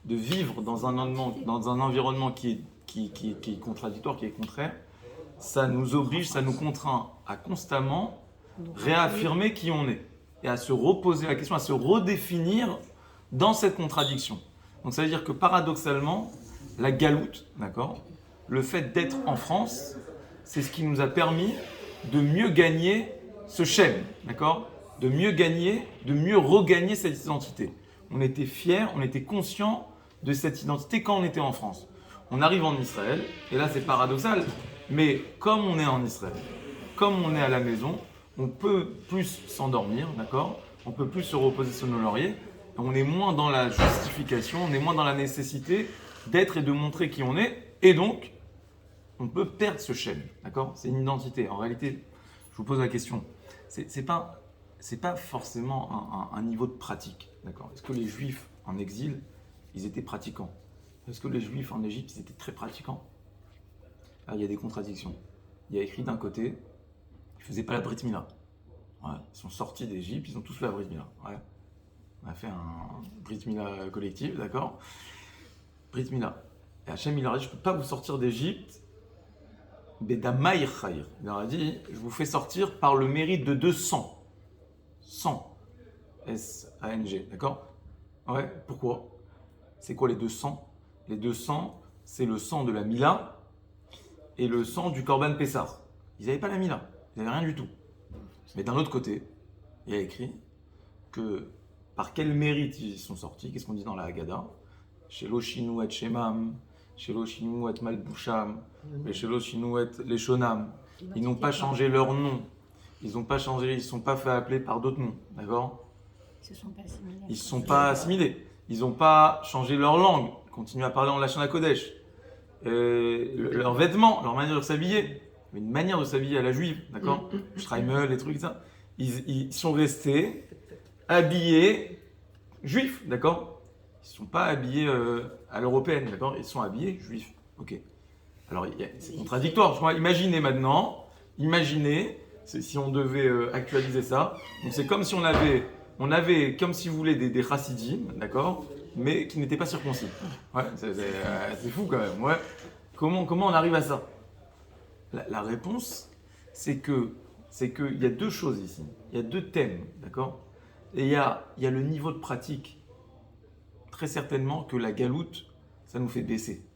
de vivre dans un environnement qui est contradictoire, qui est contraire, ça nous oblige, ça nous contraint à constamment réaffirmer qui on est et à se reposer la question, à se redéfinir dans cette contradiction. Donc ça veut dire que paradoxalement, la galoute, d'accord, le fait d'être en France, c'est ce qui nous a permis de mieux gagner ce Shem, d'accord, de mieux gagner, de mieux regagner cette identité. On était fiers, on était conscients de cette identité quand on était en France. On arrive en Israël, et là c'est paradoxal, mais comme on est en Israël, comme on est à la maison, on peut plus s'endormir, d'accord? On peut plus se reposer sur nos lauriers, on est moins dans la justification, on est moins dans la nécessité d'être et de montrer qui on est, et donc on peut perdre ce Shem, d'accord? C'est une identité. En réalité, je vous pose la question, c'est pas forcément un niveau de pratique, d'accord? Est-ce que les Juifs en exil, ils étaient pratiquants? Est-ce que les Juifs en Égypte, ils étaient très pratiquants? Là, il y a des contradictions. Il y a écrit d'un côté, ils ne faisaient pas la Brit Mila. Ouais, ils sont sortis d'Égypte, ils ont tous fait la Brit Mila. Ouais. On a fait un Brit Mila collectif, d'accord? Brit Mila. Et Hachem, il leur a dit, je ne peux pas vous sortir d'Égypte. Bedamaï Khair. Il leur a dit, je vous fais sortir par le mérite de 200. 100. S-A-N-G, d'accord? Ouais, pourquoi? C'est quoi les 200? Les 200, c'est le sang de la Mila et le sang du Korban Pessar. Ils n'avaient pas la Mila, ils n'avaient rien du tout. Mais d'un autre côté, il y a écrit que par quel mérite ils sont sortis. Qu'est-ce qu'on dit dans la Haggadah? Shelo shinu et shemam, shelo shinu et malbusham, et shelo shinu et leshonam. Ils n'ont pas changé leur nom. Ils n'ont pas changé, ils ne sont pas fait appeler par d'autres noms, d'accord? Ils ne se sont pas assimilés. Ils n'ont pas changé leur langue. Ils continuent à parler en Lachon HaKodesh. Leurs vêtements, leur manière de s'habiller. Une manière de s'habiller à la juive, d'accord? Streimel, les trucs, ça. Ils sont restés habillés juifs, d'accord? Ils ne sont pas habillés à l'européenne, d'accord? Ils sont habillés juifs. Ok. Alors, c'est contradictoire. Je crois. Imaginez maintenant, si on devait actualiser ça. Donc, c'est comme si on avait comme si vous voulez, des chassidim, d'accord? Mais qui n'étaient pas circoncis. Ouais, c'est fou quand même. Ouais. Comment on arrive à ça? La réponse, c'est qu'il y a deux choses ici. Il y a deux thèmes, d'accord? Et il y a le niveau de pratique. Très certainement que la galoute, ça nous fait baisser.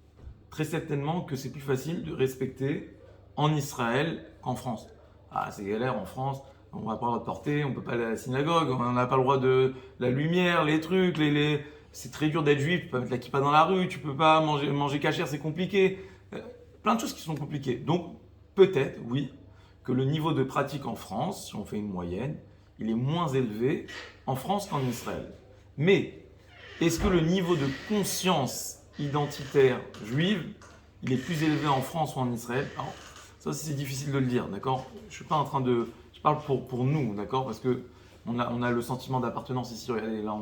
Très certainement que c'est plus facile de respecter en Israël qu'en France. Ah, c'est galère en France, on va pas le droit de porter, on peut pas aller à la synagogue, on n'a pas le droit de la lumière, les trucs, c'est très dur d'être juif, tu peux pas mettre la kippa dans la rue, tu peux pas manger cachère, c'est compliqué. Plein de choses qui sont compliquées. Donc, peut-être, oui, que le niveau de pratique en France, si on fait une moyenne, il est moins élevé en France qu'en Israël. Mais, est-ce que le niveau de conscience identitaire juive, il est plus élevé en France ou en Israël? Alors, ça aussi, c'est difficile de le dire, d'accord? Je suis pas en train de... Je parle pour nous, d'accord? Parce que on a le sentiment d'appartenance ici. Regardez, là,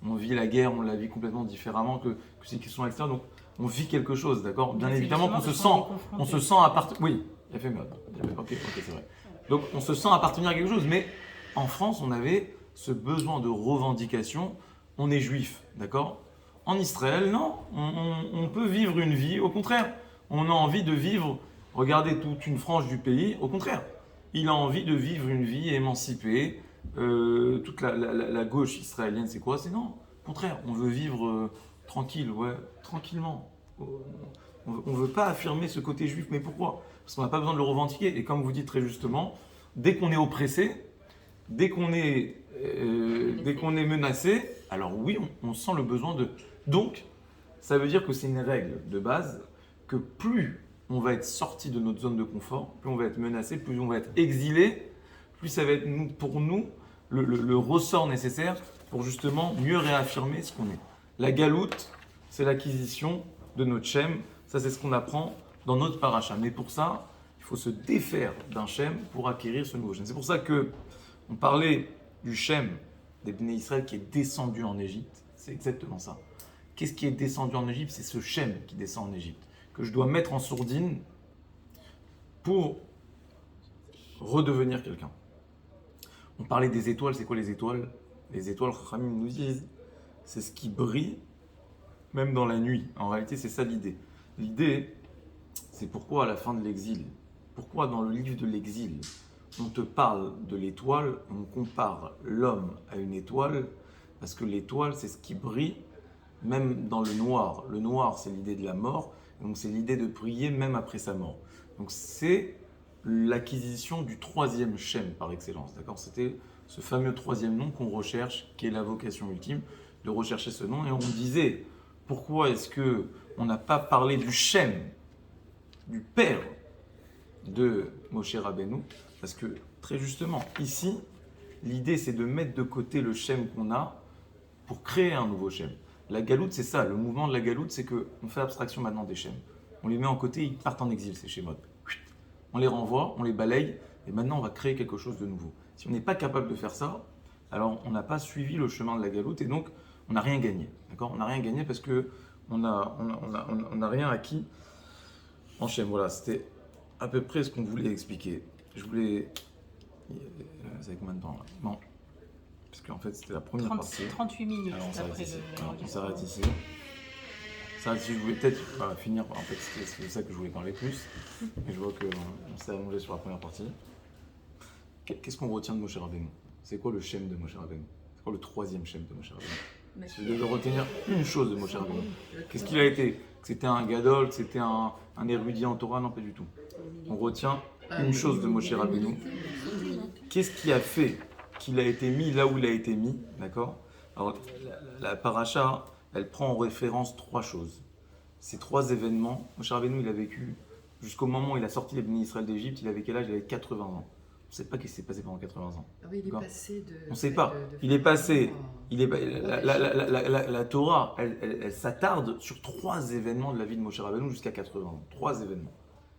on vit la guerre, on la vit complètement différemment que ceux qui sont extérieurs. Donc, on vit quelque chose, d'accord? Bien évidemment qu'on on se sent appartenir. Oui, il a fait mal. Ok, c'est vrai. Donc, on se sent appartenir à quelque chose. Mais en France, on avait ce besoin de revendication. On est juif, d'accord? En Israël, non. On peut vivre une vie. Au contraire, on a envie de vivre. Regardez toute une frange du pays. Au contraire, il a envie de vivre une vie émancipée. Toute la gauche israélienne, c'est quoi? C'est non. Au contraire, on veut vivre tranquille, ouais, tranquillement. On ne veut pas affirmer ce côté juif. Mais pourquoi? Parce qu'on n'a pas besoin de le revendiquer. Et comme vous dites très justement, dès qu'on est oppressé, dès qu'on est menacé, alors oui, on sent le besoin de... Donc, ça veut dire que c'est une règle de base que plus on va être sorti de notre zone de confort, plus on va être menacé, plus on va être exilé, plus ça va être pour nous le ressort nécessaire pour justement mieux réaffirmer ce qu'on est. La galoute, c'est l'acquisition de notre shem. Ça, c'est ce qu'on apprend dans notre paracha. Mais pour ça, il faut se défaire d'un shem pour acquérir ce nouveau shem. C'est pour ça que on parlait du shem des Bnei Israël qui est descendu en Égypte. C'est exactement ça. Qu'est-ce qui est descendu en Égypte? C'est ce shem qui descend en Égypte, que je dois mettre en sourdine pour redevenir quelqu'un. On parlait des étoiles. C'est quoi les étoiles? Les étoiles, Khamim nous disent, c'est ce qui brille même dans la nuit. En réalité, c'est ça l'idée. L'idée, c'est pourquoi à la fin de l'exil, pourquoi dans le livre de l'exil, on te parle de l'étoile, on compare l'homme à une étoile, parce que l'étoile, c'est ce qui brille même dans le noir. Le noir, c'est l'idée de la mort, donc c'est l'idée de briller même après sa mort. Donc c'est l'acquisition du troisième shem par excellence. D'accord? C'était ce fameux troisième nom qu'on recherche, qui est la vocation ultime, de rechercher ce nom. Et on disait, pourquoi est-ce qu'on n'a pas parlé du shem, du père de Moshe Rabbeinu? Parce que très justement, ici, l'idée c'est de mettre de côté le shem qu'on a pour créer un nouveau shem. La galoute, c'est ça. Le mouvement de la galoute, c'est qu'on fait abstraction maintenant des shems. On les met en côté, ils partent en exil, ces shemot. On les renvoie, on les balaye, et maintenant on va créer quelque chose de nouveau. Si on n'est pas capable de faire ça, alors on n'a pas suivi le chemin de la galoute, et donc on n'a rien gagné. D'accord? On n'a rien gagné parce qu'on n'a rien acquis en shem. Voilà, c'était à peu près ce qu'on voulait expliquer. Je voulais... Ça fait combien de temps là? Non. Parce qu'en fait, c'était la première partie. 38 minutes. Alors, après on s'arrête ici. Ça, si je voulais peut-être finir, en fait, c'est ça que je voulais parler plus. Et je vois qu'on s'est allongé sur la première partie. Qu'est-ce qu'on retient de Moshe Rabbeinu? C'est quoi le shem de Moshe Rabbeinu? C'est quoi le troisième shem de Moshe Rabbeinu? Si je devais retenir une chose de Moshe Rabbeinu, qu'est-ce qu'il a été? Que c'était un gadol, que c'était un érudit en Torah? Non, pas du tout. On retient une chose de Moshe Rabbeinu. Qu'est-ce qui a fait qu'il a été mis là où il a été mis? D'accord? Alors, la paracha, elle prend en référence trois choses. Ces trois événements, Moshe Rabbeinu, il a vécu jusqu'au moment où il a sorti les Bnei Israël d'Égypte, il avait quel âge? Il avait 80 ans. On ne sait pas ce qui s'est passé pendant 80 ans. Ah oui, il est passé de... On ne sait pas. Il est passé... La Torah, elle s'attarde sur trois événements de la vie de Moshe Rabbeinu jusqu'à 80 ans. Trois événements.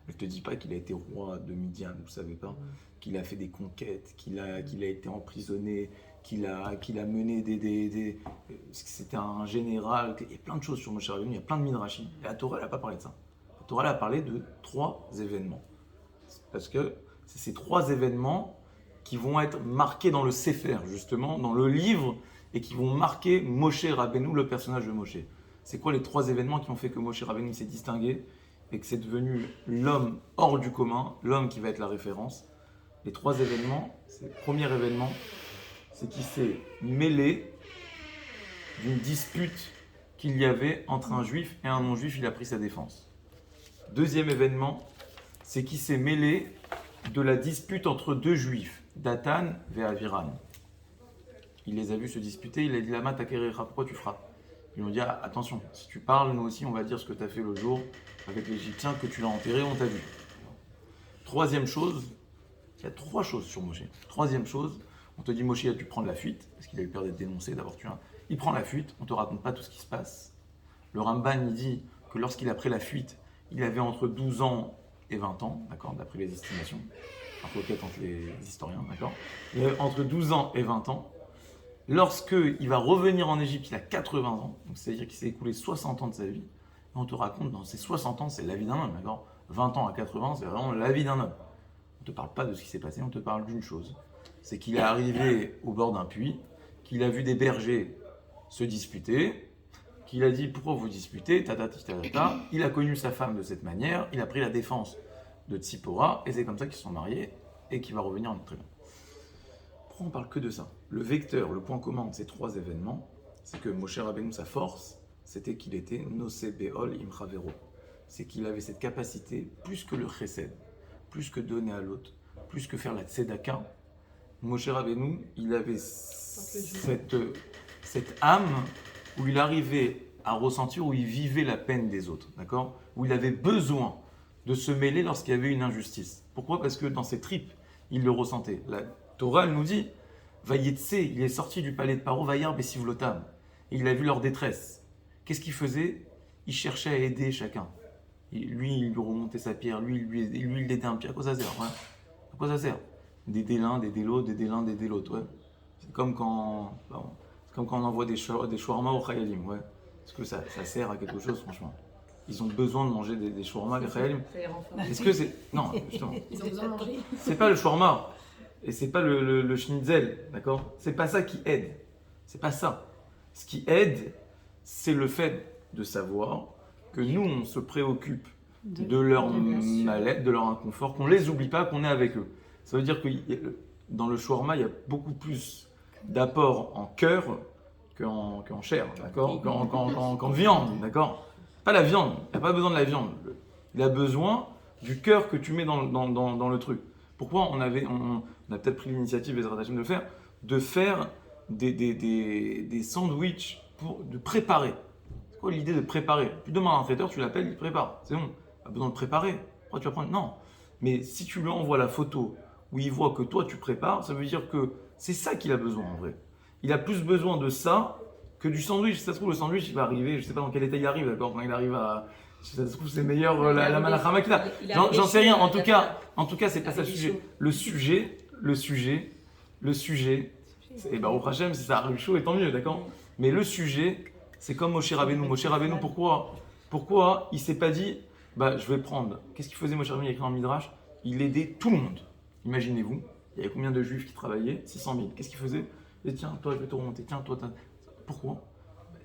Elle ne te dit pas qu'il a été roi de Midian, vous ne savez pas, qu'il a fait des conquêtes, qu'il a été emprisonné, qu'il a mené c'était un général. Il y a plein de choses sur Moshe Rabbeinu, il y a plein de midrashim. Et la Torah, elle n'a pas parlé de ça. La Torah, elle a parlé de trois événements. Parce que c'est ces trois événements qui vont être marqués dans le Sefer, justement, dans le livre, et qui vont marquer Moshe Rabbeinu, le personnage de Moshe. C'est quoi les trois événements qui ont fait que Moshe Rabbeinu s'est distingué et que c'est devenu l'homme hors du commun, l'homme qui va être la référence? Les trois événements, le premier événement, c'est qu'il s'est mêlé d'une dispute qu'il y avait entre un juif et un non-juif, il a pris sa défense. Deuxième événement, c'est qu'il s'est mêlé de la dispute entre deux juifs, Datan et Aviram. Il les a vus se disputer, il a dit Lama takerecha, pourquoi tu frappes? Ils lui ont dit attention, si tu parles, nous aussi on va dire ce que tu as fait le jour avec l'Égyptien, que tu l'as enterré, on t'a vu. Troisième chose, il y a 3 choses sur Moshe. Troisième chose, on te dit Moshe a dû prendre la fuite, parce qu'il a eu peur d'être dénoncé, d'avoir tué un. Il prend la fuite, on ne te raconte pas tout ce qui se passe. Le Ramban il dit que lorsqu'il a pris la fuite, il avait entre 12 ans et 20 ans, d'accord, d'après les estimations, un requête entre les historiens, d'accord. Il avait entre 12 ans et 20 ans. Lorsqu'il va revenir en Égypte, il a 80 ans, donc c'est-à-dire qu'il s'est écoulé 60 ans de sa vie. Et on te raconte, dans ces 60 ans, c'est la vie d'un homme, d'accord. 20 ans à 80 ans, c'est vraiment la vie d'un homme. On ne te parle pas de ce qui s'est passé, on te parle d'une chose. C'est qu'il est arrivé au bord d'un puits, qu'il a vu des bergers se disputer, qu'il a dit pourquoi vous disputez, il a connu sa femme de cette manière, il a pris la défense de Tzipora, et c'est comme ça qu'ils se sont mariés, et qu'il va revenir en très bien. Pourquoi on parle que de ça? Le vecteur, le point commun de ces 3 événements, c'est que Moshe Rabbeinu, sa force, c'était qu'il était Nosé Be'ol Imchavero. C'est qu'il avait cette capacité, plus que le chesed, plus que donner à l'autre, plus que faire la tzedaka. Moshe Rabbeinu, il avait cette âme où il arrivait à ressentir, où il vivait la peine des autres, d'accord? Où il avait besoin de se mêler lorsqu'il y avait une injustice. Pourquoi? Parce que dans ses tripes, il le ressentait. La Torah, elle nous dit, Vayetse, il est sorti du palais de Paro, Vayar Besivlotam, et il a vu leur détresse. Qu'est-ce qu'il faisait? Il cherchait à aider chacun. Lui, il lui remontait sa pierre, lui, il l'aidait un pied. À quoi ça sert? Ouais. À quoi ça sert? D'aider l'un, d'aider l'autre, d'aider l'un, d'aider l'autre. Ouais. C'est comme quand on envoie des shawarma au Khayalim. Ouais. Est-ce que ça sert à quelque chose, franchement? Ils ont besoin de manger des shawarma, les Khayalim. Est-ce que c'est. Non, justement. Ils ont besoin de manger. C'est pas le shawarma et c'est pas le schnitzel, d'accord? C'est pas ça qui aide. C'est pas ça. Ce qui aide, c'est le fait de savoir que nous, on se préoccupe de leur mal-être, de leur inconfort, qu'on les oublie pas, qu'on est avec eux. Ça veut dire que dans le shawarma, il y a beaucoup plus d'apport en cœur qu'en chair, d'accord? Qu'en viande, d'accord? Pas la viande, il n'y a pas besoin de la viande. Il a besoin du cœur que tu mets dans le truc. Pourquoi on a peut-être pris l'initiative, les Hashem, de faire des sandwichs, de préparer. C'est quoi l'idée de préparer? Tu demandes à un traiteur, tu l'appelles, il prépare. C'est bon, pas besoin de préparer. Pourquoi tu vas prendre? Non. Mais si tu lui envoies la photo où il voit que toi tu prépares, ça veut dire que c'est ça qu'il a besoin en vrai. Il a plus besoin de ça que du sandwich. Si ça se trouve, le sandwich il va arriver, je ne sais pas dans quel état il arrive, d'accord? Quand il arrive à. Si ça se trouve, c'est meilleur la malachama qu'il a. J'en sais rien. En tout cas, c'est pas ça le sujet. Le sujet, et Baruch Hashem, si ça arrive chaud, et tant mieux, d'accord? Mais le sujet, c'est comme Moshe Rabbeinu. Moshe Rabbeinu, pourquoi il s'est pas dit, je vais prendre. Qu'est-ce qu'il faisait Moshe Rabbeinu? Il y a écrit dans le Midrash, il aidait tout le monde. Imaginez-vous, il y avait combien de juifs qui travaillaient? 600 000. Qu'est-ce qu'il faisait? Il disait, tiens, toi, je vais te remonter. Tiens, toi, pourquoi?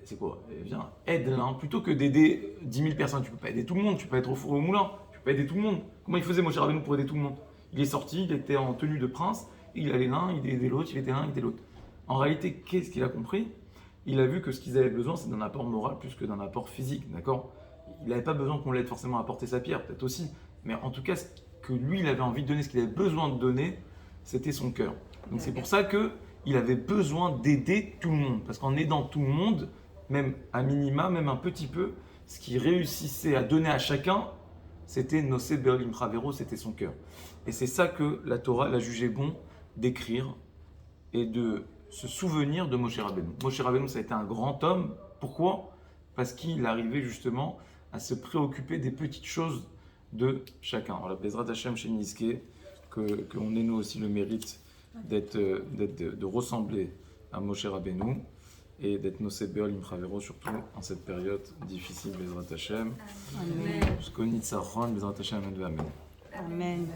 C'est quoi? Viens, aide l'un plutôt que d'aider 10 000 personnes. Tu peux pas aider tout le monde, tu peux pas être au four au moulin, tu peux pas aider tout le monde. Comment il faisait Moshe Rabbeinu pour aider tout le monde? Il est sorti, il était en tenue de prince, il allait l'un, il aidait l'autre, il aidait l'un, il aidait l'autre. En réalité, qu'est-ce qu'il a compris? Il a vu que ce qu'ils avaient besoin, c'est d'un apport moral plus que d'un apport physique, d'accord? Il n'avait pas besoin qu'on l'aide forcément à porter sa pierre, peut-être aussi, mais en tout cas, ce que lui, il avait envie de donner, ce qu'il avait besoin de donner, c'était son cœur. Donc c'est pour ça qu'il avait besoin d'aider tout le monde, parce qu'en aidant tout le monde, même à minima, même un petit peu, ce qu'il réussissait à donner à chacun, c'était Nosé Be'ol Imchavero, c'était son cœur. Et c'est ça que la Torah l'a jugé bon d'écrire et de se souvenir de Moshe Rabbeinu. Moshe Rabbeinu, ça a été un grand homme. Pourquoi? Parce qu'il arrivait justement à se préoccuper des petites choses de chacun. Alors, la Bezrat Hashem chez Niske, qu'on ait nous aussi le mérite de ressembler à Moshe Rabbeinu et d'être Nosé Be'ol Imchavero, surtout en cette période difficile, Bezrat Hashem. Amen. Shkonit Sachon, Bezrat Hashem, Amen. Amen.